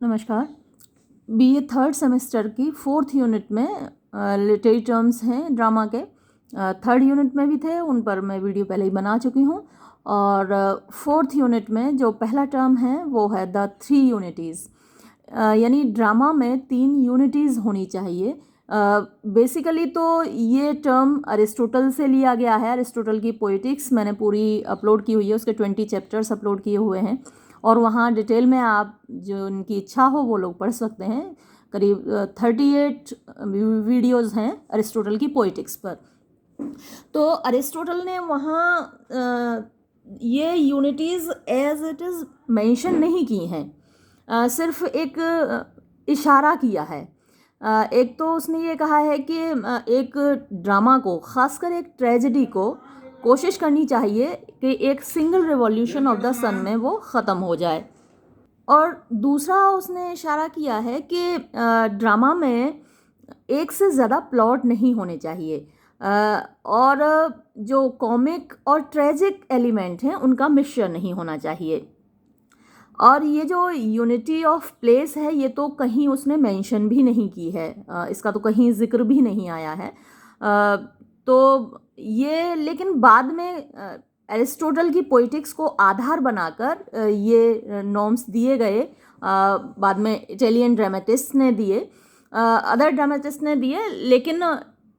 नमस्कार। BA third semester की fourth unit में लिटरेरी टर्म्स हैं ड्रामा के। थर्ड यूनिट में भी थे, उन पर मैं वीडियो पहले ही बना चुकी हूँ। और फोर्थ यूनिट में जो पहला टर्म है वो है द थ्री यूनिटीज़। यानी ड्रामा में 3 यूनिटीज़ होनी चाहिए। बेसिकली तो ये टर्म अरिस्टोटल से लिया गया है। अरिस्टोटल की पोएटिक्स मैंने पूरी अपलोड की हुई है, उसके 20 चैप्टर्स अपलोड किए हुए हैं और वहाँ डिटेल में आप जो उनकी इच्छा हो वो लोग पढ़ सकते हैं। करीब 38 वीडियोज़ हैं अरिस्टोटल की पोएटिक्स पर। तो अरिस्टोटल ने वहाँ ये unities as it is mention नहीं की हैं, सिर्फ एक इशारा किया है। एक तो उसने ये कहा है कि एक ड्रामा को, ख़ासकर एक ट्रेजेडी को कोशिश करनी चाहिए कि एक सिंगल रिवॉल्यूशन ऑफ द सन में वो ख़त्म हो जाए। और दूसरा उसने इशारा किया है कि ड्रामा में एक से ज़्यादा प्लॉट नहीं होने चाहिए और जो कॉमिक और ट्रेजिक एलिमेंट हैं उनका मिक्सचर नहीं होना चाहिए। और ये जो यूनिटी ऑफ प्लेस है ये तो कहीं उसने मेंशन भी नहीं की है, इसका तो कहीं जिक्र भी नहीं आया है। तो ये लेकिन बाद में एरिस्टोटल की पोइटिक्स को आधार बनाकर ये नॉर्म्स दिए गए। बाद में इटालियन ड्रामेटिस्ट ने दिए, अदर ड्रामेटिस्ट ने दिए, लेकिन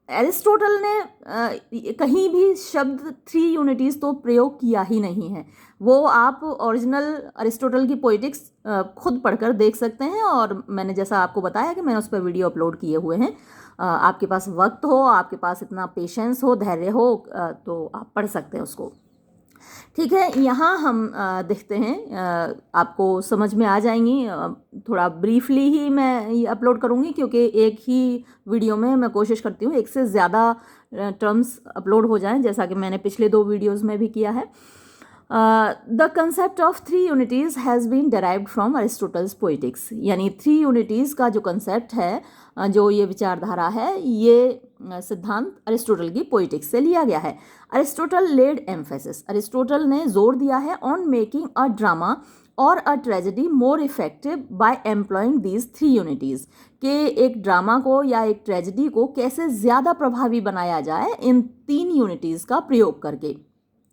एरिस्टोटल ने कहीं भी शब्द थ्री यूनिटीज़ तो प्रयोग किया ही नहीं है। वो आप ओरिजिनल अरिस्टोटल की पोइटिक्स खुद पढ़कर देख सकते हैं और मैंने जैसा आपको बताया कि मैंने उस पर वीडियो अपलोड किए हुए हैं। आपके पास वक्त हो, आपके पास इतना पेशेंस हो, धैर्य हो, तो आप पढ़ सकते हैं उसको। ठीक है, यहाँ हम देखते हैं, आपको समझ में आ जाएंगी। थोड़ा ब्रीफली ही मैं ये अपलोड करूँगी क्योंकि एक ही वीडियो में मैं कोशिश करती हूँ एक से ज़्यादा टर्म्स अपलोड हो जाएं, जैसा कि मैंने पिछले 2 वीडियोज़ में भी किया है। The concept of three unities has been derived from Aristotle's poetics. यानी थ्री यूनिटीज़ का जो कंसेप्ट है, जो ये विचारधारा है, ये सिद्धांत अरिस्टोटल की पोइटिक्स से लिया गया है। अरिस्टोटल लेड एम्फेसिस, अरिस्टोटल ने जोर दिया है ऑन मेकिंग अ ड्रामा और a tragedy more effective by employing these three unities, कि एक ड्रामा को या एक ट्रेजेडी को कैसे ज़्यादा प्रभावी बनाया जाए इन 3 यूनिटीज़ का प्रयोग करके।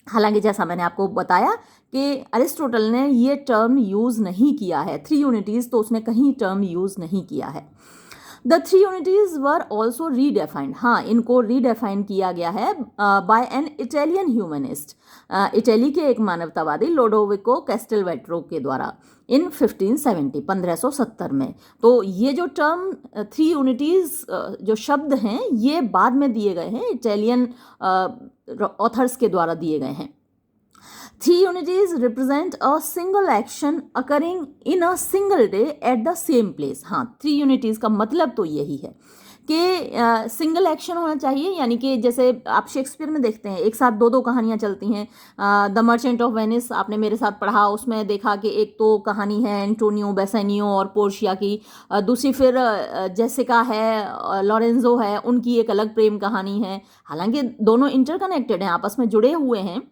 हालांकि जैसा मैंने आपको बताया कि अरिस्टोटल ने ये टर्म यूज़ नहीं किया है, थ्री यूनिटीज़ तो उसने कहीं टर्म यूज़ नहीं किया है। The three unities were also redefined, हाँ, इनको रीडेफाइन किया गया है by an Italian humanist, Italy के एक मानवतावादी लोडोविको कैस्टेलवेट्रो के द्वारा इन 1570 में। तो ये जो टर्म थ्री यूनिटीज़, जो शब्द हैं, ये बाद में दिए गए हैं, इटालियन ऑथर्स के द्वारा दिए गए हैं। Three unities represent a single action occurring in a single day at the same place. हाँ, थ्री यूनिटीज़ का मतलब तो यही है कि सिंगल एक्शन होना चाहिए। यानी कि जैसे आप शेक्सपियर में देखते हैं एक साथ 2 कहानियाँ चलती हैं। द मर्चेंट ऑफ वेनिस आपने मेरे साथ पढ़ा, उसमें देखा कि एक तो कहानी है एंटोनियो बेसेनियो और पोर्शिया की, दूसरी फिर जेसिका है, लॉरेंजो है, उनकी एक अलग प्रेम कहानी है। हालांकि दोनों इंटरकनेक्टेड हैं, आपस में जुड़े हुए हैं,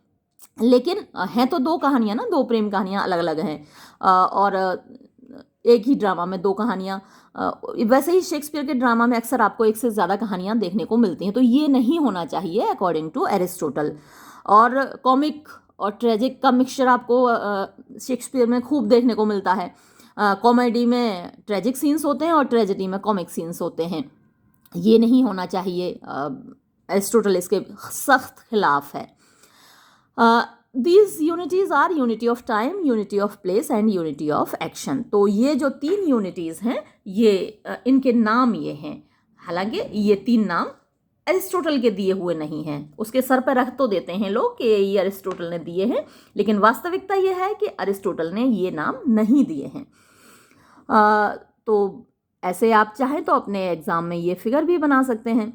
लेकिन हैं तो 2 कहानियाँ ना, 2 प्रेम कहानियाँ अलग अलग हैं। और एक ही ड्रामा में 2 कहानियाँ, वैसे ही शेक्सपियर के ड्रामा में अक्सर आपको एक से ज़्यादा कहानियाँ देखने को मिलती हैं। तो ये नहीं होना चाहिए अकॉर्डिंग टू एरिस्टोटल। और कॉमिक और ट्रेजिक का मिक्सचर आपको शेक्सपियर में खूब देखने को मिलता है। कॉमेडी में ट्रेजिक सीन्स होते हैं और ट्रेजेडी में कॉमिक सीन्स होते हैं। ये नहीं होना चाहिए, एरिस्टोटल इसके सख्त खिलाफ है। These unities are unity of time, unity of place and unity of action। तो ये जो 3 यूनिटीज़ हैं, ये इनके नाम ये हैं। हालांकि ये 3 नाम अरिस्टोटल के दिए हुए नहीं हैं, उसके सर पर रख तो देते हैं लोग कि ये अरिस्टोटल ने दिए हैं, लेकिन वास्तविकता ये है कि अरिस्टोटल ने ये नाम नहीं दिए हैं। तो ऐसे आप चाहें तो अपने एग्ज़ाम में ये फिगर भी बना सकते हैं।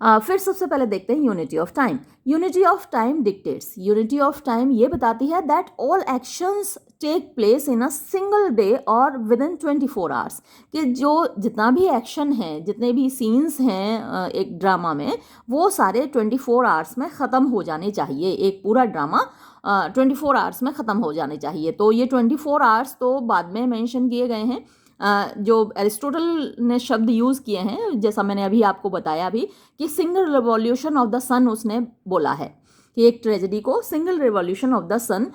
फिर सबसे पहले देखते हैं unity of time. Unity of time dictates, unity of time ये बताती है that all actions take place in a single day और विद इन 24 आवर्स, कि जो जितना भी एक्शन है, जितने भी सीन्स हैं एक ड्रामा में, वो सारे 24 आवर्स में ख़त्म हो जाने चाहिए, एक पूरा ड्रामा 24 आवर्स में ख़त्म हो जाने चाहिए। तो ये 24 आवर्स तो बाद में मेंशन किए गए हैं। जो एरिस्टोटल ने शब्द यूज़ किए हैं, जैसा मैंने अभी आपको बताया भी, कि सिंगल रिवॉल्यूशन ऑफ द सन उसने बोला है कि एक ट्रेजेडी को सिंगल रिवॉल्यूशन ऑफ द सन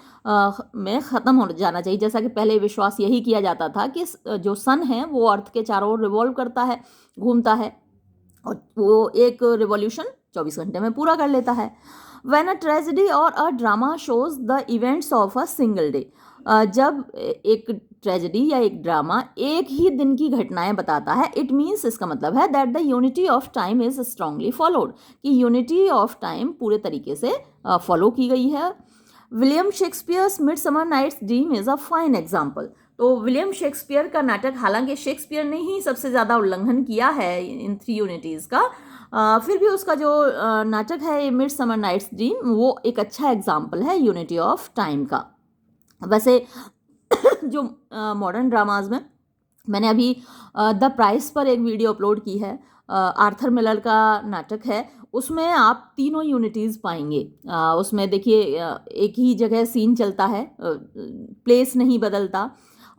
में ख़त्म हो जाना चाहिए। जैसा कि पहले विश्वास यही किया जाता था कि जो सन है वो अर्थ के चारों ओर रिवॉल्व करता है, घूमता है, और वो एक रिवॉल्यूशन 24 घंटे में पूरा कर लेता है। व्हेन अ ट्रेजेडी और a drama shows the events of a single day, जब एक ट्रेजेडी या एक ड्रामा एक ही दिन की घटनाएं बताता है, इट मीन्स, इसका मतलब है that the unity of time is strongly followed, कि यूनिटी ऑफ टाइम पूरे तरीके से फॉलो की गई है। William Shakespeare's Midsummer Night's Dream is a fine example. तो विलियम शेक्सपियर का नाटक, हालांकि शेक्सपियर ने ही सबसे ज़्यादा उल्लंघन किया है इन 3 यूनिटीज़ का, फिर भी उसका जो नाटक है मिडसमर नाइट्स ड्रीम, वो एक अच्छा एग्जाम्पल है यूनिटी ऑफ टाइम का। वैसे जो मॉडर्न ड्रामाज में, मैंने अभी द प्राइस पर एक वीडियो अपलोड की है, आर्थर मिलर का नाटक है, उसमें आप तीनों यूनिटीज़ पाएंगे। उसमें देखिए एक ही जगह सीन चलता है, प्लेस नहीं बदलता,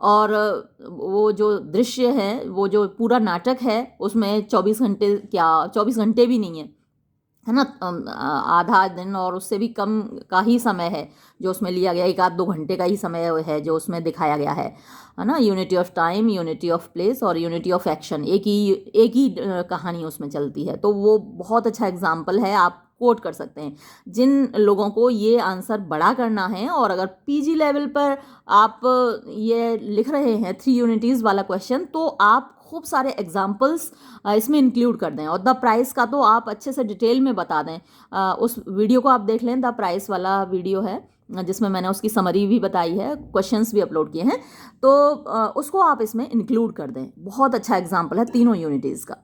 और वो जो दृश्य है, वो जो पूरा नाटक है, उसमें 24 घंटे, क्या 24 घंटे भी नहीं है ना, आधा दिन और उससे भी कम का ही समय है जो उसमें लिया गया, 1-2 घंटे का ही समय है जो उसमें दिखाया गया है ना। Unity of time, unity of place और यूनिटी ऑफ एक्शन, एक ही कहानी उसमें चलती है। तो वो बहुत अच्छा एग्जाम्पल है, आप कोट कर सकते हैं। जिन लोगों को ये आंसर बड़ा करना है, और अगर पीजी लेवल पर आप ये लिख रहे हैं 3 यूनिटीज़ वाला क्वेश्चन, तो आप खूब सारे एग्जाम्पल्स इसमें इंक्लूड कर दें, और द प्राइस का तो आप अच्छे से डिटेल में बता दें। उस वीडियो को आप देख लें, द प्राइस वाला वीडियो है जिसमें मैंने उसकी समरी भी बताई है, क्वेश्चंस भी अपलोड किए हैं, तो उसको आप इसमें इंक्लूड कर दें। बहुत अच्छा एग्जाम्पल है तीनों यूनिटीज़ का।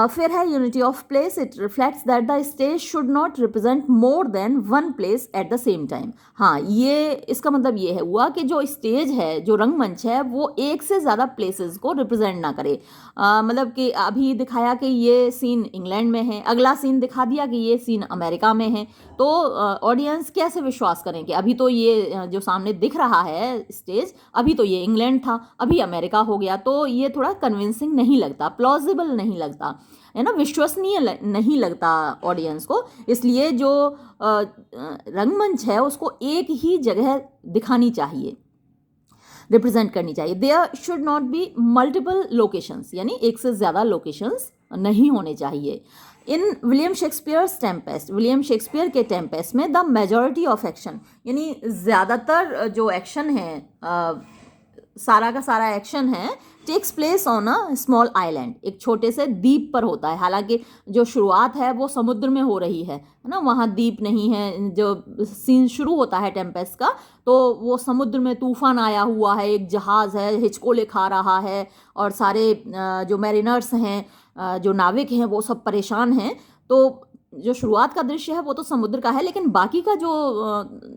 फिर है unity of place, it reflects that the stage should not represent more than one place at the same time. हाँ, ये इसका मतलब ये है हुआ कि जो स्टेज है, जो रंगमंच है, वो एक से ज़्यादा प्लेसेस को रिप्रेजेंट ना करे। मतलब कि अभी दिखाया कि ये सीन इंग्लैंड में है, अगला सीन दिखा दिया कि ये सीन अमेरिका में है, तो ऑडियंस कैसे विश्वास करें कि अभी तो ये जो सामने दिख रहा है स्टेज, अभी तो ये इंग्लैंड था, अभी अमेरिका हो गया। तो ये थोड़ा कन्विंसिंग नहीं लगता, प्लॉजिबल नहीं लगता, है ना, विश्वसनीय नहीं लगता ऑडियंस को। इसलिए जो रंगमंच है उसको एक ही जगह दिखानी चाहिए, रिप्रेजेंट करनी चाहिए। There should not be multiple locations, यानी एक से ज़्यादा लोकेशंस नहीं होने चाहिए। In William Shakespeare's Tempest, William Shakespeare के टेम्पेस्ट में द मेजॉरिटी ऑफ एक्शन, यानी ज़्यादातर जो एक्शन है, सारा का सारा एक्शन है, takes place on a small island, एक छोटे से द्वीप पर होता है। हालांकि जो शुरुआत है वो समुद्र में हो रही है ना, वहाँ द्वीप नहीं है। जो सीन शुरू होता है टेम्पेस्ट का, तो वो समुद्र में तूफान आया हुआ है, एक जहाज़ है हिचकोले खा रहा है, और सारे जो मैरिनर्स हैं, जो नाविक हैं, वो सब परेशान हैं। तो जो शुरुआत का दृश्य है वो तो समुद्र का है, लेकिन बाकी का जो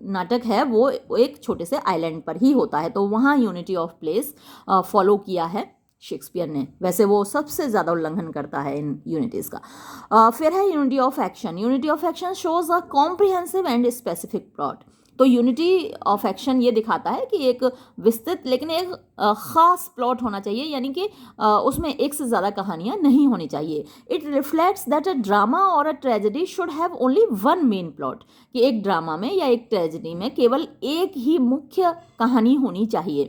नाटक है वो एक छोटे से आइलैंड पर ही होता है। तो वहाँ यूनिटी ऑफ प्लेस फॉलो किया है शेक्सपियर ने। वैसे वो सबसे ज़्यादा उल्लंघन करता है इन यूनिटीज़ का। फिर है unity of action, unity of action shows a comprehensive and specific plot. तो यूनिटी ऑफ एक्शन ये दिखाता है कि एक विस्तृत लेकिन एक ख़ास प्लॉट होना चाहिए, यानी कि उसमें एक से ज़्यादा कहानियाँ नहीं होनी चाहिए। It reflects that a drama और a tragedy should have only one main plot, कि एक ड्रामा में या एक ट्रेजेडी में केवल एक ही मुख्य कहानी होनी चाहिए।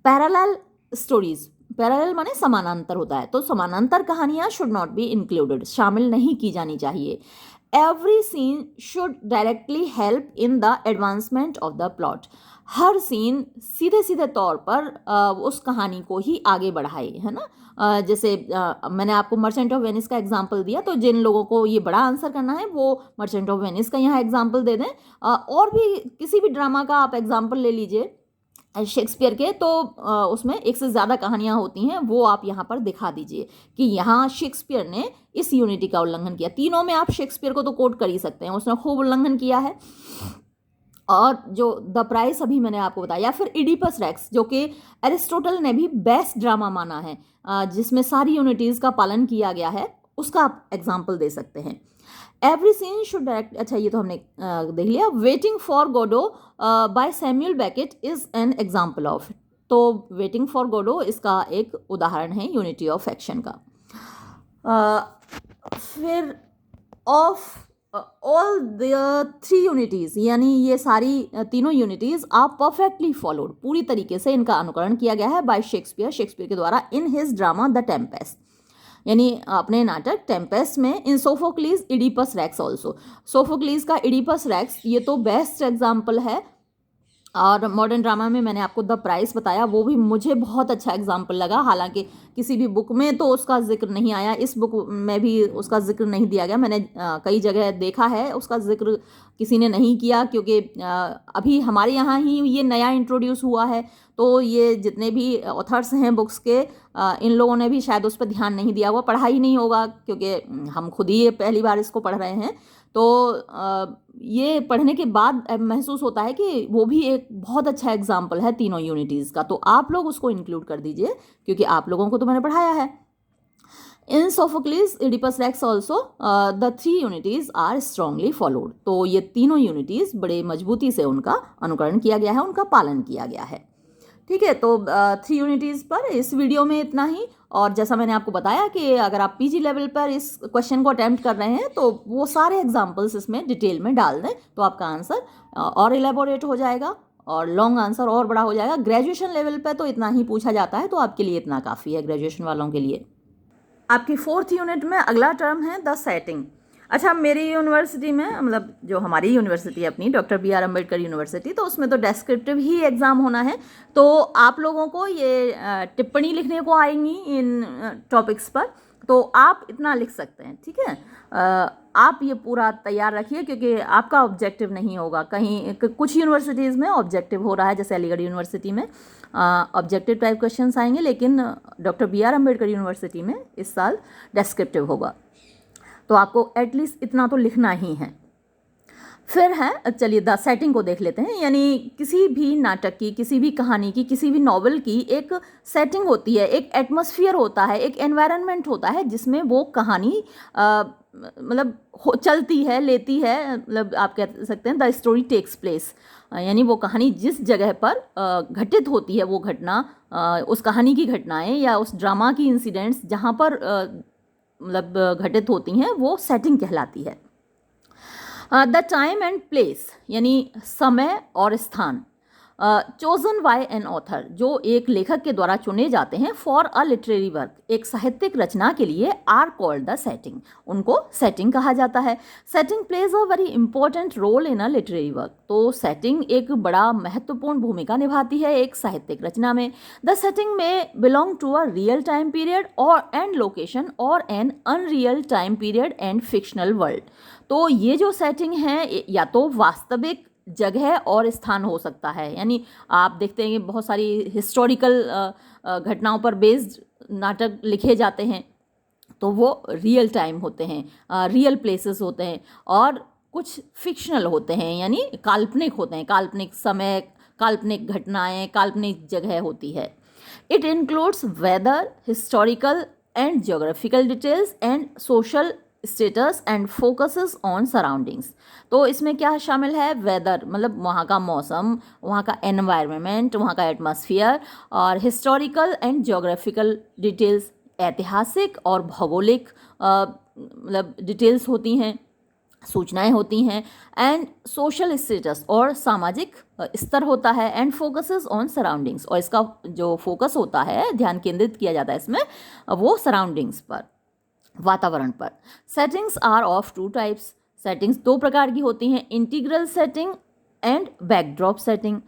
पैरेलल स्टोरीज, पैरेलल माने समानांतर होता है, तो समानांतर कहानियाँ शुड नॉट बी इंक्लूडेड, शामिल नहीं की जानी चाहिए। Every scene should directly help in the advancement of the plot, हर सीन सीधे सीधे तौर पर उस कहानी को ही आगे बढ़ाए, है ना। जैसे मैंने आपको मर्चेंट ऑफ वेनिस का एग्जांपल दिया, तो जिन लोगों को ये बड़ा आंसर करना है वो मर्चेंट ऑफ वेनिस का यहाँ एग्जांपल दे दें। और भी किसी भी ड्रामा का आप एग्जांपल ले लीजिए शेक्सपियर के, तो उसमें एक से ज़्यादा कहानियाँ होती हैं, वो आप यहाँ पर दिखा दीजिए कि यहाँ शेक्सपियर ने इस यूनिटी का उल्लंघन किया। तीनों में आप शेक्सपियर को तो कोट कर ही सकते हैं, उसने खूब उल्लंघन किया है। और जो द प्राइस अभी मैंने आपको बताया, या फिर इडिपस रेक्स, जो कि एरिस्टोटल ने भी बेस्ट ड्रामा माना है, जिसमें सारी यूनिटीज़ का पालन किया गया है, उसका आप एग्जाम्पल दे सकते हैं। एवरी सीन शुड डायरेक्ट, अच्छा ये तो हमने देख लिया। Waiting for Godot by Samuel Beckett is an example of. तो वेटिंग फॉर गोडो इसका एक उदाहरण है यूनिटी ऑफ एक्शन का। फिर ऑफ ऑल द 3 यूनिटीज़, यानी ये सारी तीनों यूनिटीज़ आर परफेक्टली फॉलोड, पूरी तरीके से इनका अनुकरण किया गया है बाय शेक्सपियर के द्वारा इन हिज ड्रामा द टेम्पेस्ट, यानी अपने नाटक टेम्पेस्ट में। इन सोफोक्लीज इडिपस रेक्स ऑल्सो, सोफोक्लीज का इडिपस रेक्स ये तो बेस्ट एग्जाम्पल है। और मॉडर्न ड्रामा में मैंने आपको द प्राइस बताया, वो भी मुझे बहुत अच्छा एग्जाम्पल लगा। हालांकि किसी भी बुक में तो उसका जिक्र नहीं आया, इस बुक में भी उसका जिक्र नहीं दिया गया। मैंने कई जगह देखा है उसका जिक्र किसी ने नहीं किया, क्योंकि अभी हमारे यहाँ ही ये नया इंट्रोड्यूस हुआ है। तो ये जितने भी ऑथर्स हैं बुक्स के, इन लोगों ने भी शायद उस पर ध्यान नहीं दिया हुआ, पढ़ा ही नहीं होगा, क्योंकि हम खुद ही पहली बार इसको पढ़ रहे हैं। तो ये पढ़ने के बाद महसूस होता है कि वो भी एक बहुत अच्छा एग्जाम्पल है तीनों यूनिटीज़ का। तो आप लोग उसको इंक्लूड कर दीजिए, क्योंकि आप लोगों को तो मैंने पढ़ाया है। In Sophocles Oedipus Rex also the 3 unities are strongly followed. तो ये तीनों यूनिटीज़ बड़े मजबूती से उनका अनुकरण किया गया है, उनका पालन किया गया है। ठीक है, तो 3 यूनिटीज़ पर इस वीडियो में इतना ही। और जैसा मैंने आपको बताया कि अगर आप पीजी लेवल पर इस क्वेश्चन को अटेम्प्ट कर रहे हैं तो वो सारे एग्जाम्पल्स इसमें डिटेल में डाल दें, तो आपका आंसर और एलेबोरेट हो जाएगा और लॉन्ग आंसर और बड़ा हो जाएगा। ग्रेजुएशन लेवल पर तो इतना ही पूछा जाता है, तो आपके लिए इतना काफ़ी है ग्रेजुएशन वालों के लिए। आपकी 4th यूनिट में अगला टर्म है द सेटिंग। अच्छा, मेरी यूनिवर्सिटी में, मतलब जो हमारी यूनिवर्सिटी है अपनी doctor B R Ambedkar university, तो उसमें तो डेस्क्रिप्टिव ही एग्ज़ाम होना है। तो आप लोगों को ये टिप्पणी लिखने को आएंगी इन टॉपिक्स पर, तो आप इतना लिख सकते हैं। ठीक है, आप ये पूरा तैयार रखिए, क्योंकि आपका ऑब्जेक्टिव नहीं होगा। कहीं कुछ यूनिवर्सिटीज़ में ऑब्जेक्टिव हो रहा है, जैसे अलीगढ़ यूनिवर्सिटी में ऑब्जेक्टिव टाइप क्वेश्चंस आएंगे, लेकिन doctor B R Ambedkar university में इस साल डेस्क्रिप्टिव होगा। तो आपको एटलीस्ट इतना तो लिखना ही है। फिर है, चलिए द सेटिंग को देख लेते हैं। यानी किसी भी नाटक की, किसी भी कहानी की, किसी भी नॉवल की एक सेटिंग होती है, एक एटमॉस्फेयर होता है, एक एनवायरनमेंट होता है जिसमें वो कहानी मतलब चलती है, लेती है। मतलब आप कह सकते हैं द स्टोरी टेक्स प्लेस, यानी वो कहानी जिस जगह पर घटित होती है, वो घटना, उस कहानी की घटनाएं या उस ड्रामा की इंसिडेंट्स जहाँ पर मतलब घटित होती हैं, वो सेटिंग कहलाती है। द टाइम एंड प्लेस, यानी समय और स्थान। चोजन बाय एन ऑथर, जो एक लेखक के द्वारा चुने जाते हैं फॉर अ लिटरेरी वर्क, एक साहित्यिक रचना के लिए, आर कॉल्ड द सेटिंग, उनको सेटिंग कहा जाता है। Setting plays a very important role in a literary work, तो सेटिंग एक बड़ा महत्वपूर्ण भूमिका निभाती है एक साहित्यिक रचना में। The setting may belong to a real time period और एंड लोकेशन और an unreal time period and fictional world. तो ये जो सेटिंग है या तो वास्तविक जगह और स्थान हो सकता है, यानी आप देखते हैं कि बहुत सारी हिस्टोरिकल घटनाओं पर बेस्ड नाटक लिखे जाते हैं, तो वो रियल टाइम होते हैं, रियल प्लेसेस होते हैं, और कुछ फिक्शनल होते हैं, यानी काल्पनिक होते हैं, काल्पनिक समय, काल्पनिक घटनाएं, काल्पनिक जगह होती है। It includes weather, historical and geographical details and social status and focuses on surroundings. तो इसमें क्या शामिल है? वेदर, मतलब वहाँ का मौसम, वहाँ का एनवायरनमेंट, वहाँ का एटमॉस्फेयर, और हिस्टोरिकल एंड ज्योग्राफिकल डिटेल्स, ऐतिहासिक और भौगोलिक मतलब डिटेल्स होती हैं, सूचनाएं होती हैं। एंड सोशल स्टेटस, और सामाजिक स्तर होता है। एंड फोकसेस ऑन सराउंडिंग्स, और इसका जो फोकस होता है, ध्यान केंद्रित किया जाता है इसमें, वो सराउंडिंग्स पर, वातावरण पर। Settings are of 2 types, settings 2 प्रकार की होती हैं, integral setting and backdrop setting.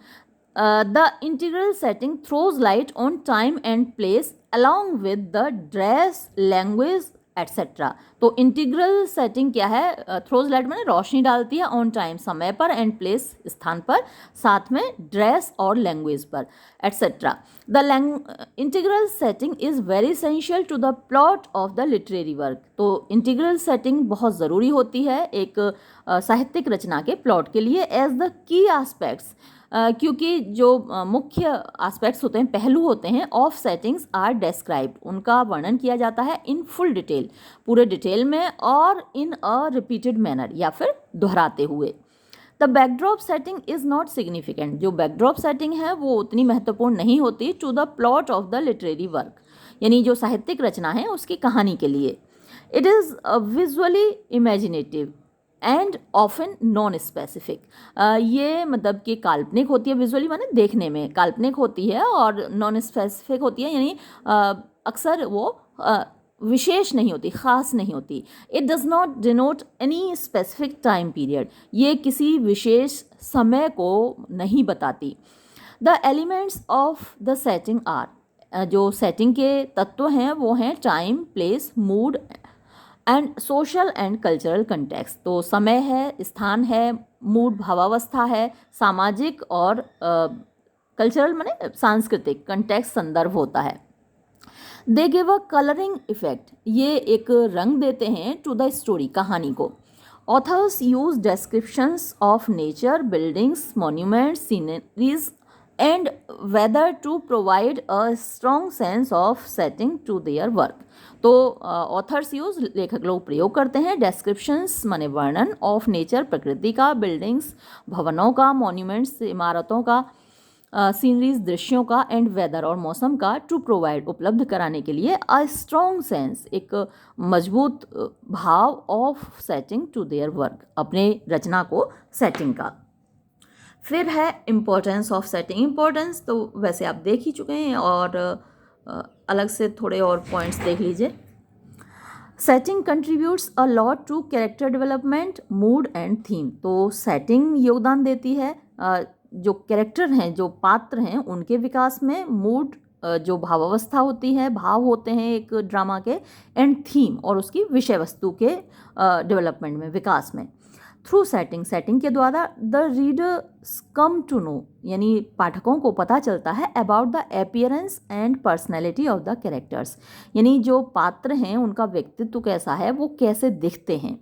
The integral setting throws light on time and place along with the dress, language etcetera. तो इंटीग्रल सेटिंग क्या है? थ्रोज लाइट मैंने रोशनी डालती है, ऑन टाइम समय पर, एंड प्लेस स्थान पर, साथ में ड्रेस और लैंग्वेज पर etcetera. The integral setting is very essential to the plot of the literary work. तो इंटीग्रल सेटिंग बहुत ज़रूरी होती है एक साहित्यिक रचना के प्लॉट के लिए, एज द की एस्पेक्ट्स क्योंकि जो मुख्य एस्पेक्ट्स होते हैं, पहलू होते हैं ऑफ सेटिंग्स आर डेस्क्राइब्ड, उनका वर्णन किया जाता है इन फुल डिटेल, पूरे डिटेल में, और इन अ रिपीटेड मैनर, या फिर दोहराते हुए। The backdrop setting is not significant, जो बैकड्रॉप सेटिंग है वो उतनी महत्वपूर्ण नहीं होती to the plot of the literary work, यानी जो साहित्यिक रचना है उसकी कहानी के लिए। It is visually imaginative and often non specific, ये मतलब कि काल्पनिक होती है, विजुअली माने देखने में काल्पनिक होती है, और नॉन स्पेसिफिक होती है, यानी अक्सर वो विशेष नहीं होती, ख़ास नहीं होती। It does not denote any specific time period, ये किसी विशेष समय को नहीं बताती। The elements of the setting are, जो सेटिंग के तत्व हैं वो हैं time, place, mood and social and cultural context. तो समय है, स्थान है, मूड भावावस्था है, सामाजिक और कल्चरल माने सांस्कृतिक, कंटेक्स्ट संदर्भ होता है। They give a colouring effect, ये एक रंग देते हैं टू द स्टोरी, कहानी को। Authors use descriptions of nature, buildings, monuments, sceneries and weather to provide a strong sense of setting to their work. तो ऑथर्स यूज, लेखक लोग प्रयोग करते हैं, डेस्क्रिप्शंस माने वर्णन, ऑफ नेचर प्रकृति का, बिल्डिंग्स भवनों का, मॉन्यूमेंट्स इमारतों का, सीनरीज दृश्यों का, एंड वेदर और मौसम का, टू प्रोवाइड उपलब्ध कराने के लिए, अ स्ट्रॉन्ग सेंस एक मजबूत भाव, of setting to their work अपने रचना को सेटिंग का। फिर है इम्पोर्टेंस ऑफ सेटिंग। इम्पोर्टेंस तो वैसे आप देख ही चुके हैं, और अलग से थोड़े और पॉइंट्स देख लीजिए। Setting contributes a lot to character development, mood and theme. तो सेटिंग योगदान देती है जो कैरेक्टर हैं, जो पात्र हैं, उनके विकास में, मूड जो भावावस्था होती है, भाव होते हैं एक ड्रामा के, एंड थीम और उसकी विषय वस्तु के डेवलपमेंट में, विकास में। थ्रू सेटिंग, सेटिंग के द्वारा the readers come to know, यानी पाठकों को पता चलता है about the appearance and personality of the characters, यानी जो पात्र हैं उनका व्यक्तित्व कैसा है, वो कैसे दिखते हैं।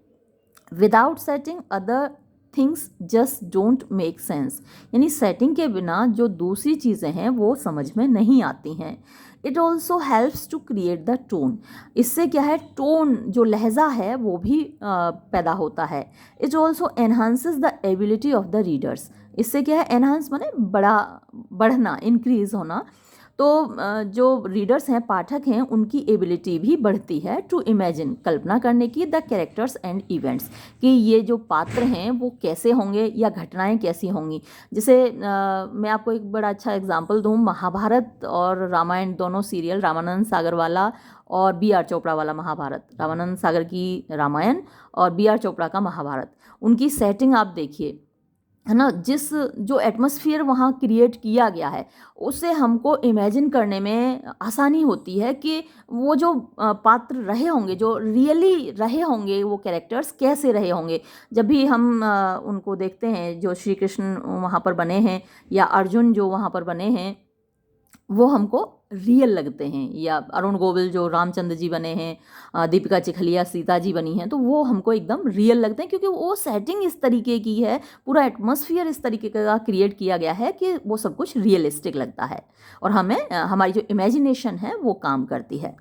Without setting other things just don't make sense, यानी सेटिंग के बिना जो दूसरी चीज़ें हैं वो समझ में नहीं आती हैं। It also helps to create the tone, इससे क्या है, टोन जो लहजा है वो भी पैदा होता है। It also enhances the ability of the readers, इससे क्या है, एनहांस माने बढ़ना, इंक्रीज होना। तो जो रीडर्स हैं, पाठक हैं, उनकी एबिलिटी भी बढ़ती है टू इमेजिन, कल्पना करने की, द कैरेक्टर्स एंड इवेंट्स, कि ये जो पात्र हैं वो कैसे होंगे या घटनाएं कैसी होंगी। जैसे मैं आपको एक बड़ा अच्छा एग्जांपल दूँ, महाभारत और रामायण दोनों सीरियल, रामानंद सागर वाला और बी.आर. चोपड़ा वाला महाभारत, रामानंद सागर की रामायण और बी.आर. चोपड़ा का महाभारत, उनकी सेटिंग आप देखिए, है ना, जो एटमॉस्फेयर वहाँ क्रिएट किया गया है उससे हमको इमेजिन करने में आसानी होती है कि वो जो पात्र रहे होंगे, जो रियली रहे होंगे, वो कैरेक्टर्स कैसे रहे होंगे। जब भी हम उनको देखते हैं, जो श्री कृष्ण वहाँ पर बने हैं या अर्जुन जो वहाँ पर बने हैं, वो हमको रियल लगते हैं, या अरुण गोविल जो रामचंद्र जी बने हैं, दीपिका चिखलिया सीता जी बनी हैं, तो वो हमको एकदम रियल लगते हैं, क्योंकि वो सेटिंग इस तरीके की है, पूरा एटमॉस्फेयर इस तरीके का क्रिएट किया गया है कि वो सब कुछ रियलिस्टिक लगता है, और हमें हमारी जो इमेजिनेशन है वो काम करती है।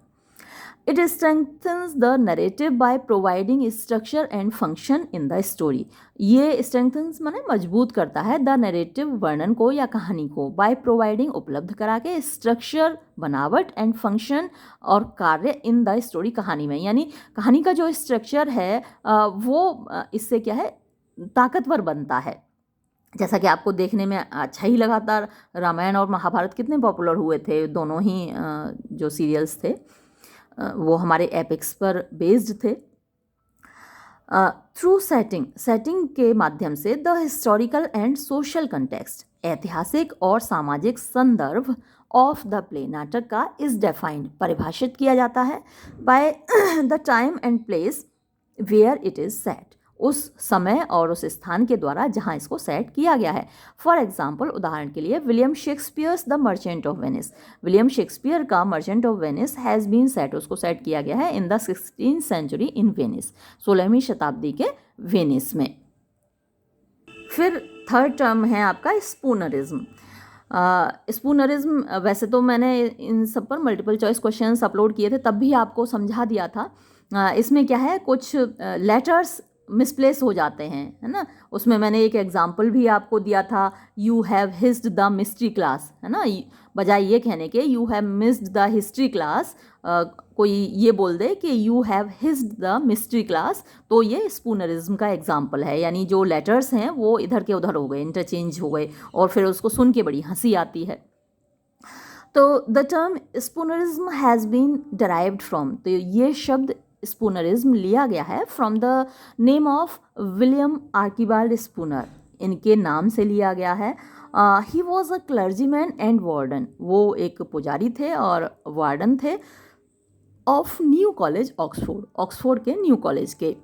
It strengthens the narrative by providing structure and function in the story. ये strengthens माने मजबूत करता है द नरेटिव, वर्णन को या कहानी को, by providing उपलब्ध करा के, स्ट्रक्चर बनावट, एंड फंक्शन और कार्य इन द स्टोरी, कहानी में, यानी कहानी का जो स्ट्रक्चर है वो इससे क्या है, ताकतवर बनता है। जैसा कि आपको देखने में अच्छा ही लगातार रामायण और महाभारत कितने पॉपुलर हुए थे, दोनों ही जो सीरियल्स थे वो हमारे एपिक्स पर बेस्ड थे। थ्रू सेटिंग के माध्यम से the historical and social context, ऐतिहासिक और सामाजिक संदर्भ ऑफ द प्ले, नाटक का, इज डिफाइंड, परिभाषित किया जाता है, by the time and place where it is set, उस समय और उस स्थान के द्वारा जहाँ इसको सेट किया गया है। फॉर एग्जाम्पल, उदाहरण के लिए, William Shakespeare's the Merchant of Venice, William Shakespeare का Merchant of Venice has been set, उसको सेट किया गया है in the 16th century in Venice, 16वीं शताब्दी के वेनिस में। फिर थर्ड टर्म है आपका स्पूनरिज्म। स्पूनरिज्म वैसे तो मैंने इन सब पर मल्टीपल चॉइस क्वेश्चंस अपलोड किए थे, तब भी आपको समझा दिया था। इसमें क्या है, कुछ लेटर्स मिसप्लेस हो जाते हैं, है ना। उसमें मैंने एक एग्जाम्पल भी आपको दिया था, you have hissed the mystery class, है ना। बजाय ये कहने के you have missed the history class, कोई ये बोल दे कि you have hissed the mystery class, तो ये स्पूनरिज्म का एग्जाम्पल है। यानी जो लेटर्स हैं वो इधर के उधर हो गए, इंटरचेंज हो गए, और फिर उसको सुन के बड़ी हंसी आती है। तो the term spoonerism has been derived from, तो ये शब्द स्पूनरिज्म लिया गया है from the name of William Archibald Spooner, इनके नाम से लिया गया है। He was a clergyman and warden, वो एक पुजारी थे और वार्डन थे, of New College Oxford, Oxford के न्यू कॉलेज के।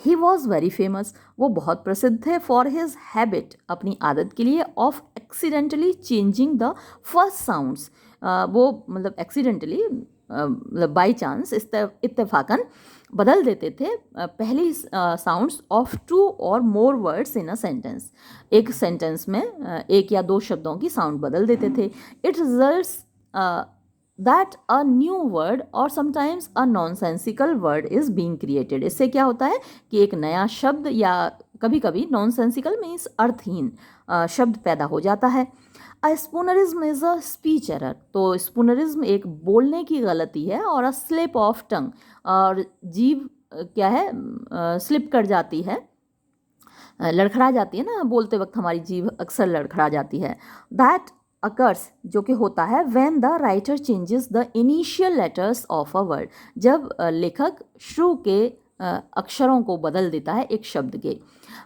ही वॉज वेरी फेमस, वो बहुत प्रसिद्ध थे, फॉर हिज हैबिट, अपनी आदत के लिए, of accidentally changing the first sounds, वो मतलब एक्सीडेंटली मतलब बाई चांस, इत्तेफाकन बदल देते थे पहली साउंड्स ऑफ टू और more words in a sentence, एक सेंटेंस में एक या दो शब्दों की साउंड बदल देते थे। It results that a new word or sometimes a nonsensical word is being created. इससे क्या होता है कि एक नया शब्द या कभी कभी नॉनसेंसिकल मीन्स अर्थहीन शब्द पैदा हो जाता है। अ स्पूनरिज्म इज़ अ स्पीच एरर, तो स्पूनरिज्म एक बोलने की गलती है, और अ स्लिप ऑफ टंग, और जीभ क्या है, स्लिप कर जाती है, लड़खड़ा जाती है ना, बोलते वक्त हमारी जीभ अक्सर लड़खड़ा जाती है। दैट अकर्स, जो कि होता है when the writer changes the initial letters of a word, जब लेखक शुरू के अक्षरों को बदल देता है एक शब्द के।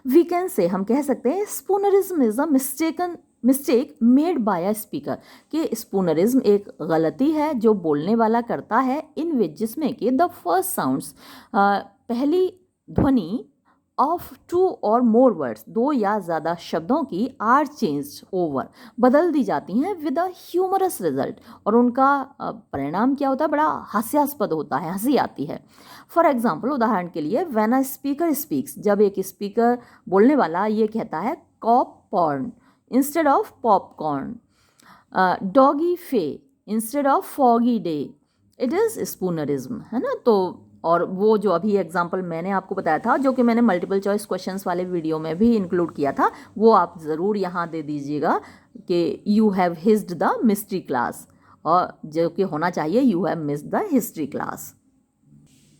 वी कैन से, हम कह सकते हैं, spoonerism is a mistake made by a speaker, कि स्पूनरिज्म एक गलती है जो बोलने वाला करता है, इन विच, जिसमें कि द फर्स्ट साउंड्स, पहली ध्वनि, ऑफ टू और मोर वर्ड्स, दो या ज़्यादा शब्दों की, आर चेंज्ड ओवर, बदल दी जाती हैं, विद अ ह्यूमरस रिजल्ट, और उनका परिणाम क्या होता है, बड़ा हास्यास्पद होता है, हंसी आती है। फॉर एग्जाम्पल, उदाहरण के लिए, व्हेन अ स्पीकर स्पीक्स, जब एक स्पीकर बोलने वाला ये कहता है cop porn instead of popcorn, doggy fay instead of foggy day, it is spoonerism, है ना। तो और वो जो अभी एग्जांपल मैंने आपको बताया था, जो कि मैंने मल्टीपल चॉइस क्वेश्चंस वाले वीडियो में भी इंक्लूड किया था, वो आप ज़रूर यहाँ दे दीजिएगा कि you have hissed the mystery class, और जो कि होना चाहिए you have missed the history class.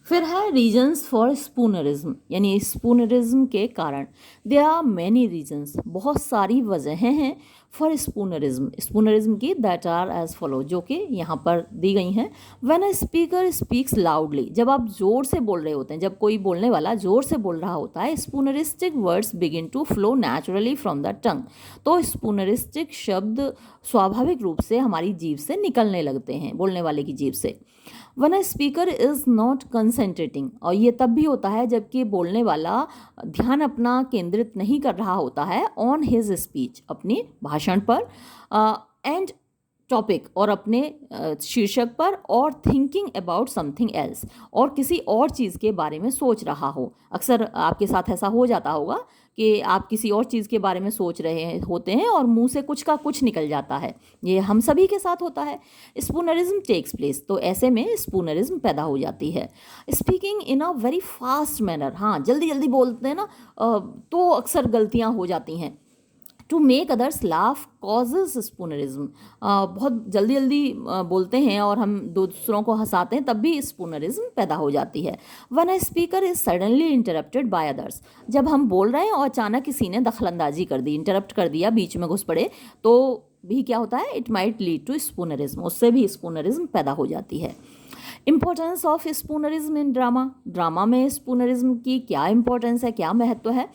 फिर है रीजन्स फॉर स्पूनरिज्म, यानी स्पूनरिज्म के कारण। देयर आर मैनी रीजन्स, बहुत सारी वजहें हैं फॉर स्पूनरिज्म की, दैट आर एज फॉलो, जो कि यहाँ पर दी गई हैं। When a speaker speaks loudly, जब आप जोर से बोल रहे होते हैं, जब कोई बोलने वाला जोर से बोल रहा होता है, spooneristic words begin to flow naturally from the tongue, तो स्पूनरिस्टिक शब्द स्वाभाविक रूप से हमारी जीभ से निकलने लगते हैं, बोलने वाले की जीभ से। One a speaker is not concentrating, और ये तब भी होता है जबकि बोलने वाला ध्यान अपना केंद्रित नहीं कर रहा होता है ऑन हिज स्पीच, अपने भाषण पर, एंड टॉपिक, और अपने शीर्षक पर, और थिंकिंग अबाउट समथिंग एल्स, और किसी और चीज़ के बारे में सोच रहा हो। अक्सर आपके साथ ऐसा हो जाता होगा कि आप किसी और चीज़ के बारे में सोच रहे होते हैं और मुंह से कुछ का कुछ निकल जाता है, ये हम सभी के साथ होता है। स्पूनरिज्म टेक्स प्लेस, तो ऐसे में स्पूनरिज्म पैदा हो जाती है। Speaking in a very fast manner, हाँ जल्दी जल्दी बोलते हैं ना, तो अक्सर गलतियाँ हो जाती हैं। To make others laugh causes spoonerism, बहुत जल्दी जल्दी बोलते हैं और हम दूसरों को हंसाते हैं, तब भी स्पूनरिज्म पैदा हो जाती है। One a speaker is suddenly interrupted by others, जब हम बोल रहे हैं और अचानक किसी ने दखलंदाजी कर दी, इंटरप्ट कर दिया, बीच में घुस पड़े, तो भी क्या होता है, it might lead to spoonerism, उससे भी स्पूनरिज्म पैदा हो जाती है। Importance of spoonerism in drama, drama में स्पूनरिज्म की क्या इंपॉर्टेंस है, क्या महत्व है।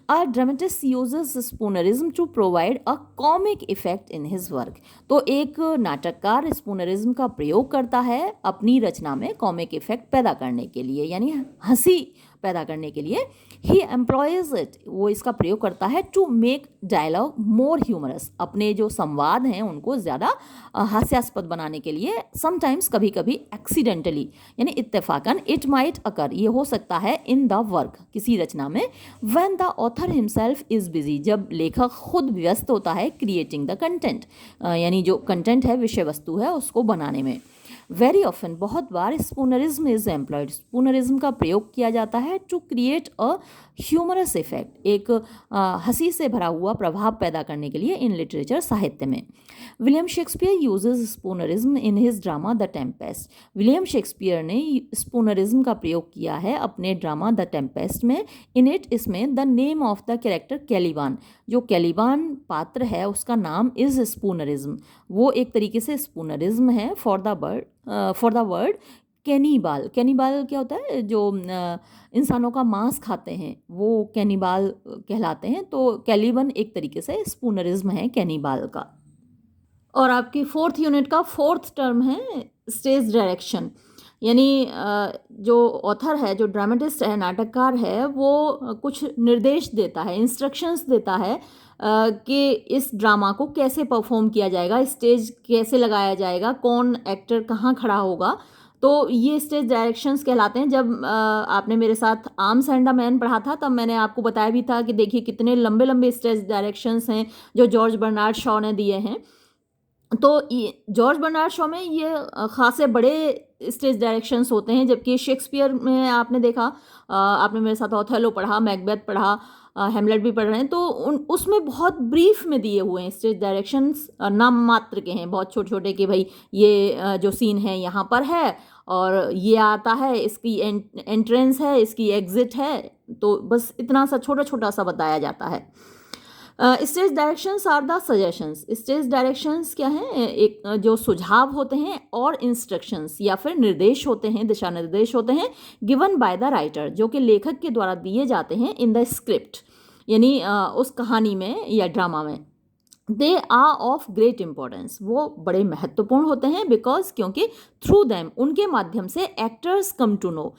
A dramatist uses spoonerism to provide a comic effect in his work, तो एक नाटककार स्पूनरिज्म का प्रयोग करता है अपनी रचना में कॉमिक इफेक्ट पैदा करने के लिए, यानी हंसी पैदा करने के लिए। ही एम्प्लॉयज इट, वो इसका प्रयोग करता है to make dialogue more humorous, अपने जो संवाद हैं उनको ज़्यादा हास्यास्पद बनाने के लिए। समटाइम्स, कभी कभी, एक्सीडेंट इंसिडेंटली यानी इत्तेफाकन, इट माइट अकर ये हो सकता है इन द वर्क किसी रचना में, when the author himself is busy जब लेखक खुद व्यस्त होता है, क्रिएटिंग द कंटेंट यानी जो कंटेंट है विषय वस्तु है उसको बनाने में। वेरी ऑफन बहुत बार स्पूनरिज्म इज एम्प्लॉयड स्पूनरिज्म का प्रयोग किया जाता है to create a humorous effect एक हंसी से भरा हुआ प्रभाव पैदा करने के लिए इन लिटरेचर साहित्य में। William Shakespeare uses spoonerism in his drama the Tempest William Shakespeare ने स्पूनरिज्म का प्रयोग किया है अपने ड्रामा द टेम्पेस्ट में। इन इट इसमें the name of the character Caliban जो कैलिबान पात्र है उसका नाम इज स्पूनरिज्म वो एक तरीके से स्पूनरिज्म है फॉर द वर्ड कैनिबाल। कैनिबाल क्या होता है जो इंसानों का मांस खाते हैं वो कैनिबाल कहलाते हैं। तो कैलिबन एक तरीके से स्पूनरिज्म है कैनिबाल का। और आपकी 4th यूनिट का 4th टर्म है स्टेज डायरेक्शन यानी जो ऑथर है जो ड्रामेटिस्ट है नाटककार है वो कुछ निर्देश देता है इंस्ट्रक्शंस देता है कि इस ड्रामा को कैसे परफॉर्म किया जाएगा स्टेज कैसे लगाया जाएगा कौन एक्टर कहाँ खड़ा होगा। तो ये स्टेज डायरेक्शंस कहलाते हैं। जब आपने मेरे साथ आर्म्स एंड अ मैन पढ़ा था तब मैंने आपको बताया भी था कि देखिए कितने लंबे लंबे स्टेज डायरेक्शंस हैं जो जॉर्ज बर्नार्ड शॉ ने दिए हैं। तो जॉर्ज बर्नार्ड शॉ में ये खासे बड़े स्टेज डायरेक्शंस होते हैं जबकि शेक्सपियर में आपने देखा आपने मेरे साथ ओथेलो पढ़ा मैकबेथ पढ़ा हेमलेट भी पढ़ रहे हैं तो उसमें बहुत ब्रीफ में दिए हुए हैं स्टेज डायरेक्शंस नाम मात्र के हैं बहुत छोटे छोटे कि भाई ये जो सीन है यहाँ पर है और ये आता है इसकी एंट्रेंस है इसकी एग्जिट है तो बस इतना सा छोटा छोटा सा बताया जाता है। Stage directions are the suggestions stage directions क्या हैं एक जो सुझाव होते हैं और इंस्ट्रक्शंस या फिर निर्देश होते हैं दिशा निर्देश होते हैं गिवन बाय द राइटर जो कि लेखक के द्वारा दिए जाते हैं इन द स्क्रिप्ट यानी उस कहानी में या ड्रामा में। They are of great importance वो बड़े महत्वपूर्ण होते हैं बिकॉज क्योंकि थ्रू दैम उनके माध्यम से एक्टर्स कम टू नो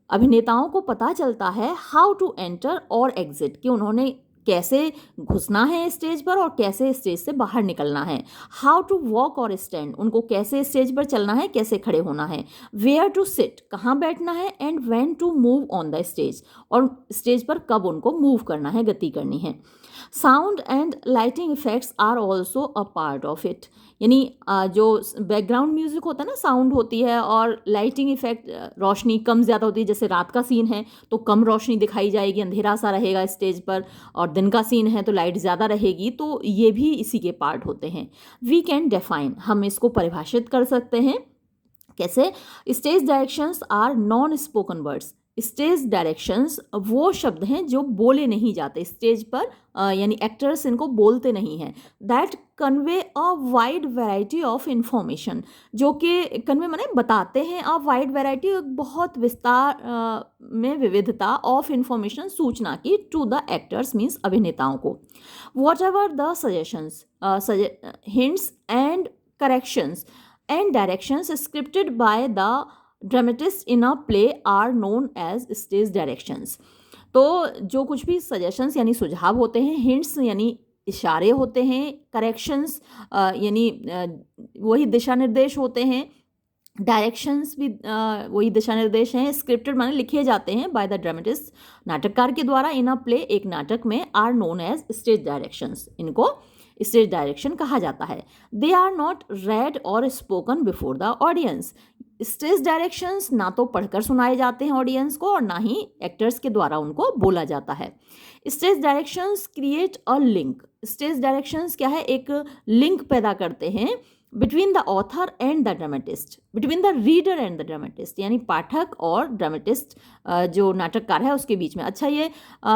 अभिनेताओं को पता चलता है हाउ टू एंटर और एग्जिट कि उन्होंने कैसे घुसना है स्टेज पर और कैसे स्टेज से बाहर निकलना है। हाउ टू वॉक और स्टैंड उनको कैसे स्टेज पर चलना है कैसे खड़े होना है। वेयर टू सिट कहाँ बैठना है and when to move on the stage और स्टेज पर कब उनको मूव करना है गति करनी है। Sound and lighting effects are also a part of it यानी जो बैकग्राउंड म्यूजिक होता है ना साउंड होती है और लाइटिंग इफेक्ट रोशनी कम ज़्यादा होती है जैसे रात का सीन है तो कम रोशनी दिखाई जाएगी अंधेरा सा रहेगा स्टेज पर और दिन का सीन है तो लाइट ज़्यादा रहेगी तो ये भी इसी के पार्ट होते हैं। वी कैन डिफाइन हम इसको परिभाषित कर सकते हैं कैसे। Stage directions are non spoken words stage directions वो शब्द हैं जो बोले नहीं जाते स्टेज पर यानी एक्टर्स इनको बोलते नहीं हैं। That convey a wide variety of information जो कि कन्वे माने बताते हैं अ वाइड वैरायटी बहुत विस्तार में विविधता ऑफ इंफॉर्मेशन सूचना की टू द एक्टर्स मीन्स अभिनेताओं को। Whatever the suggestions hints and corrections and directions scripted by the dramatist in a play are known as stage directions. तो जो कुछ भी सजेशंस यानी सुझाव होते हैं हिंट्स यानी इशारे होते हैं करेक्शंस यानी वही दिशा निर्देश होते हैं डायरेक्शंस भी वही दिशा निर्देश हैं स्क्रिप्टेड माने लिखे जाते हैं बाय द ड्रामेटिस्ट नाटककार के द्वारा इन अ प्ले एक नाटक में are known as stage directions इनको स्टेज डायरेक्शन कहा जाता है। दे आर नॉट रेड और spoken before the audience stage directions ना तो पढ़कर सुनाए जाते हैं ऑडियंस को और ना ही एक्टर्स के द्वारा उनको बोला जाता है। Stage directions create a link stage directions क्या है एक लिंक पैदा करते हैं between the author and the dramatist between the reader and the dramatist यानी पाठक और ड्रामेटिस्ट जो नाटककार है उसके बीच में। अच्छा ये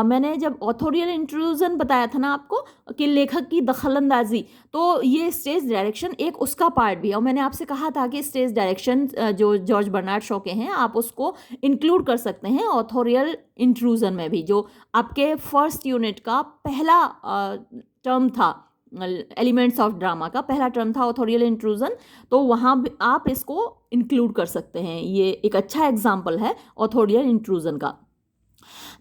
मैंने जब ऑथोरियल इंट्रूजन बताया था ना आपको कि लेखक की दखलंदाजी तो ये स्टेज डायरेक्शन एक उसका पार्ट भी है और मैंने आपसे कहा था कि स्टेज डायरेक्शन जो जॉर्ज बर्नार्ड शॉ के हैं आप उसको इंक्लूड कर सकते हैं ऑथोरियल इंट्रूजन में भी जो आपके फर्स्ट यूनिट का पहला टर्म था एलिमेंट्स ऑफ ड्रामा का पहला टर्म था ऑथोरियल इंट्रूजन तो वहाँ आप इसको इंक्लूड कर सकते हैं। ये एक अच्छा एग्जाम्पल है ऑथोरियल इंट्रूजन का।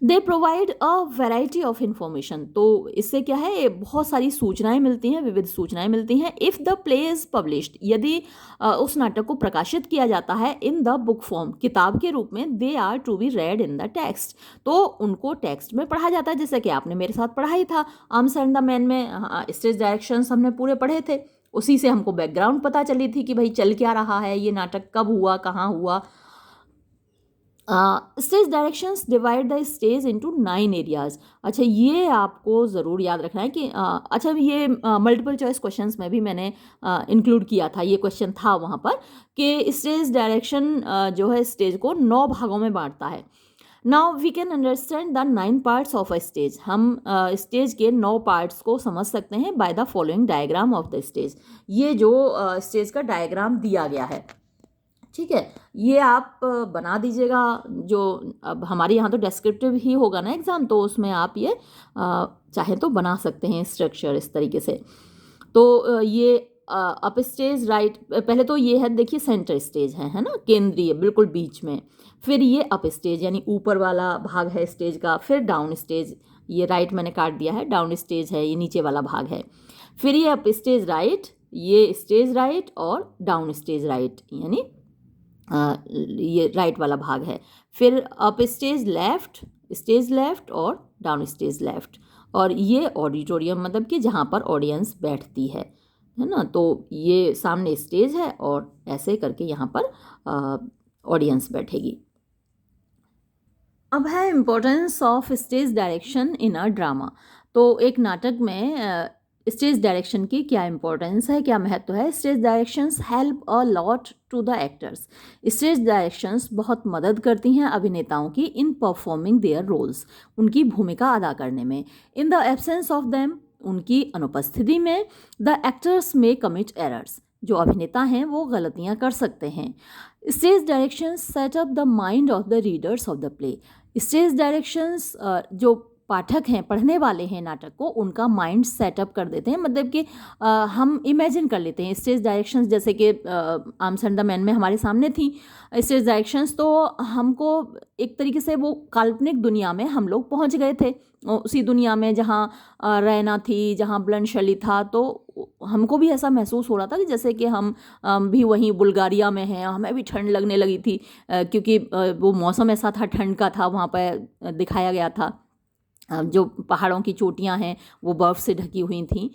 They provide a variety of information. तो इससे क्या है, बहुत सारी सूचनाएं मिलती हैं, विविध सूचनाएं मिलती हैं। If the play is published, यदि उस नाटक को प्रकाशित किया जाता है इन द बुक फॉर्म, किताब के रूप में, they are to be read in the text, तो उनको टेक्स्ट में पढ़ा जाता है, जैसे कि आपने मेरे साथ पढ़ा ही था आर्म्स एंड द मैन में। स्टेज डायरेक्शंस हमने पूरे पढ़े थे, उसी से हमको बैकग्राउंड पता चली थी कि भाई चल क्या रहा है, ये नाटक कब हुआ, कहाँ हुआ। Stage directions divide the stage into 9 areas. अच्छा, ये आपको ज़रूर याद रखना है कि अच्छा, ये मल्टीपल चॉइस क्वेश्चंस में भी मैंने इंक्लूड किया था, ये क्वेश्चन था वहाँ पर कि स्टेज डायरेक्शन जो है स्टेज को 9 भागों में बांटता है। Now we can understand the 9 parts of a stage. हम स्टेज के 9 पार्ट्स को समझ सकते हैं by the following diagram of the stage. ये जो स्टेज का डायग्राम दिया गया है, ठीक है, ये आप बना दीजिएगा। जो अब हमारे यहाँ तो डेस्क्रिप्टिव ही होगा ना एग्ज़ाम, तो उसमें आप ये चाहे तो बना सकते हैं स्ट्रक्चर इस तरीके से। तो ये अप स्टेज राइट, पहले तो ये है, देखिए सेंटर स्टेज है ना, केंद्रीय बिल्कुल बीच में। फिर ये अप स्टेज यानी ऊपर वाला भाग है स्टेज का। फिर डाउन स्टेज, ये राइट मैंने काट दिया है, डाउन स्टेज है, ये नीचे वाला भाग है। फिर ये अप स्टेज राइट, ये स्टेज राइट और डाउन स्टेज राइट, यानी ये राइट वाला भाग है। फिर अप स्टेज लेफ्ट और डाउन स्टेज लेफ्ट, और ये ऑडिटोरियम मतलब कि जहाँ पर ऑडियंस बैठती है ना। तो ये सामने स्टेज है और ऐसे करके यहाँ पर ऑडियंस बैठेगी। अब है importance of stage direction in a drama. तो एक नाटक में स्टेज डायरेक्शन की क्या इंपॉर्टेंस है, क्या महत्व है। Stage directions help a lot to the actors. Stage directions बहुत मदद करती हैं अभिनेताओं की इन परफॉर्मिंग देयर रोल्स, उनकी भूमिका अदा करने में। In the absence of them, उनकी अनुपस्थिति में, द एक्टर्स में कमिट एरर्स, जो अभिनेता हैं वो गलतियां कर सकते हैं। Stage directions set up the mind of the readers of the play. Stage directions जो पाठक हैं, पढ़ने वाले हैं नाटक को, उनका माइंड सेटअप कर देते हैं, मतलब कि हम इमेजिन कर लेते हैं स्टेज डायरेक्शंस, जैसे कि आर्म्स एंड द मैन में हमारे सामने थी स्टेज डायरेक्शंस। तो हमको एक तरीके से वो काल्पनिक दुनिया में हम लोग पहुंच गए थे, उसी दुनिया में जहाँ रैना थी, जहाँ बुलंद शैली था। तो हमको भी ऐसा महसूस हो रहा था कि जैसे कि हम भी वहीं बुल्गारिया में हैं। हमें भी ठंड लगने लगी थी, क्योंकि वो मौसम ऐसा था, ठंड का था, वहाँ पर दिखाया गया था। जो पहाड़ों की चोटियां हैं वो बर्फ़ से ढकी हुई थी।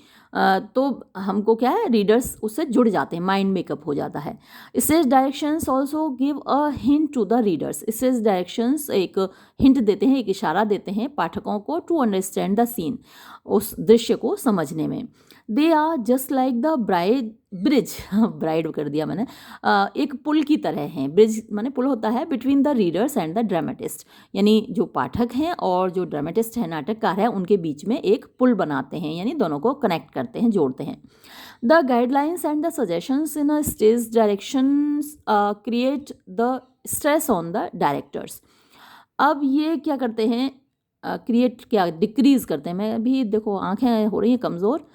तो हमको क्या है, रीडर्स उससे जुड़ जाते हैं, माइंड मेकअप हो जाता है। Stage directions also give a hint to the readers. Stage directions एक हिंट देते हैं, एक इशारा देते हैं पाठकों को टू अंडरस्टैंड द सीन, उस दृश्य को समझने में। They are just like the bridge bride कर दिया मैंने, एक पुल की तरह हैं। ब्रिज माने पुल होता है between the readers and the dramatist, यानी जो पाठक हैं और जो ड्रामेटिस्ट है, नाटककार है, उनके बीच में एक पुल बनाते हैं, यानी दोनों को कनेक्ट करते हैं, जोड़ते हैं। The guidelines and the suggestions in a stage directions create the stress on the directors. अब ये क्या करते हैं, क्रिएट क्या, डिक्रीज़ करते हैं। मैं अभी देखो आंखें हो रही हैं कमज़ोर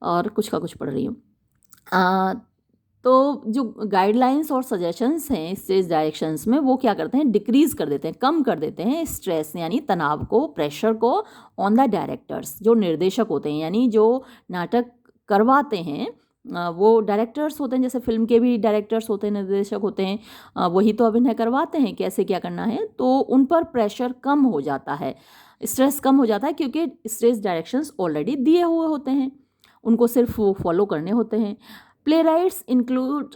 और कुछ का कुछ पढ़ रही हूँ। तो जो गाइडलाइंस और सजेशंस हैं स्टेज डायरेक्शंस में, वो क्या करते हैं, डिक्रीज़ कर देते हैं, कम कर देते हैं स्ट्रेस यानी तनाव को, प्रेशर को ऑन द डायरेक्टर्स, जो निर्देशक होते हैं, यानी जो नाटक करवाते हैं। वो डायरेक्टर्स होते हैं, जैसे फिल्म के भी डायरेक्टर्स होते हैं, निर्देशक होते हैं, वही तो अभिनय करवाते हैं कैसे क्या करना है। तो उन पर प्रेशर कम हो जाता है, स्ट्रेस कम हो जाता है, क्योंकि स्टेज डायरेक्शंस ऑलरेडी दिए हुए होते हैं, उनको सिर्फ वो फॉलो करने होते हैं। Play rights include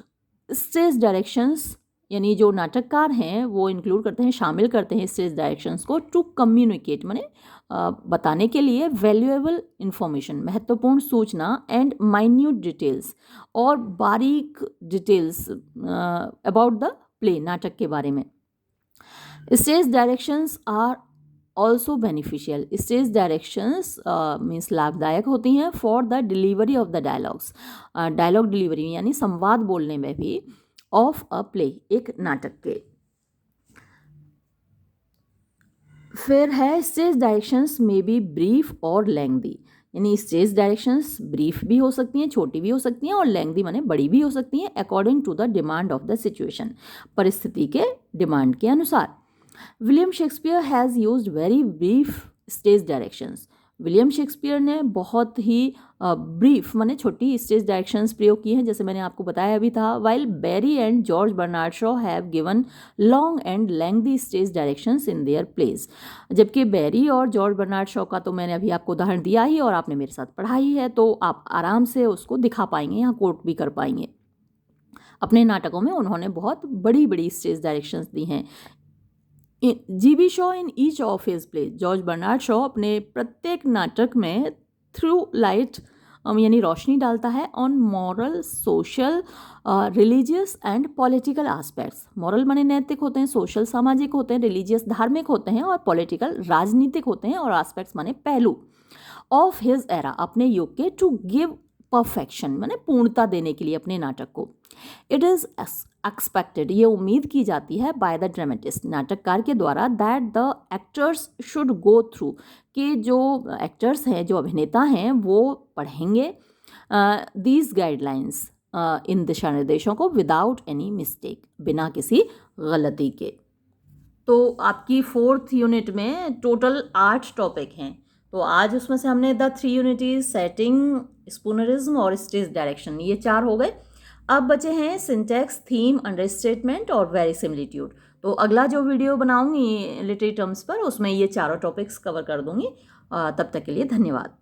stage directions, यानी जो नाटककार हैं वो इंक्लूड करते हैं, शामिल करते हैं स्टेज डायरेक्शंस को टू कम्युनिकेट, माने बताने के लिए, वैल्यूएबल इंफॉर्मेशन, महत्वपूर्ण सूचना, एंड माइन्यूट डिटेल्स, और बारीक डिटेल्स अबाउट द प्ले, नाटक के बारे में। Stage directions are also beneficial. Stage directions means लाभदायक होती हैं for the delivery of the dialogues, dialogue delivery यानी संवाद बोलने में भी, ऑफ अ प्ले, एक नाटक के। फिर है स्टेज डायरेक्शंस में बी ब्रीफ और लेंथी, यानी स्टेज डायरेक्शंस ब्रीफ भी हो सकती हैं, छोटी भी हो सकती हैं, और लेंथी माने बड़ी भी हो सकती हैं, according to the demand of the situation, परिस्थिति के डिमांड के अनुसार। William Shakespeare has used very brief stage directions. William Shakespeare ने बहुत ही ब्रीफ माने छोटी स्टेज डायरेक्शंस प्रयोग किए हैं, जैसे मैंने आपको बताया भी था। While Barrie and George Bernard Shaw have given long and lengthy stage directions in their plays. जबकि बैरी और जॉर्ज बर्नार्ड शॉ का तो मैंने अभी आपको उदाहरण दिया ही और आपने मेरे साथ पढ़ा ही है, तो आप आराम से उसको दिखा पाएंगे, यहाँ कोट भी कर पाएंगे। अपने नाटकों में उन्होंने बहुत बड़ी बड़ी स्टेज डायरेक्शंस दी हैं। GB Shaw in each of his play, George Bernard Shaw अपने प्रत्येक नाटक में थ्रू लाइट यानी रोशनी डालता है on moral, social, religious and political aspects. Moral माने नैतिक होते हैं, सोशल सामाजिक होते हैं, रिलीजियस धार्मिक होते हैं और पॉलिटिकल राजनीतिक होते हैं, और एस्पेक्ट्स माने पहलू ऑफ हिज एरा अपने युग के, टू गिव परफेक्शन माने पूर्णता देने के लिए अपने नाटक को। इट इज़ एक्सपेक्टेड, ये उम्मीद की जाती है, बाय द ड्रामेटिस्ट नाटककार के द्वारा, that the actors should go through, कि जो एक्टर्स हैं, जो अभिनेता हैं, वो पढ़ेंगे दीज गाइडलाइंस, इन दिशा निर्देशों को, विदाउट एनी मिस्टेक, बिना किसी गलती के। तो आपकी 4th यूनिट में टोटल 8 टॉपिक हैं। तो आज उसमें से हमने द 3 यूनिटीज, सेटिंग, स्पूनरिज्म और स्टेज डायरेक्शन, ये 4 हो गए। अब बचे हैं सिंटैक्स, थीम, अंडरस्टेटमेंट और वेरिसिमिलिट्यूड। तो अगला जो वीडियो बनाऊंगी लिटरेरी टर्म्स पर, उसमें ये चारों टॉपिक्स कवर कर दूंगी। तब तक के लिए धन्यवाद।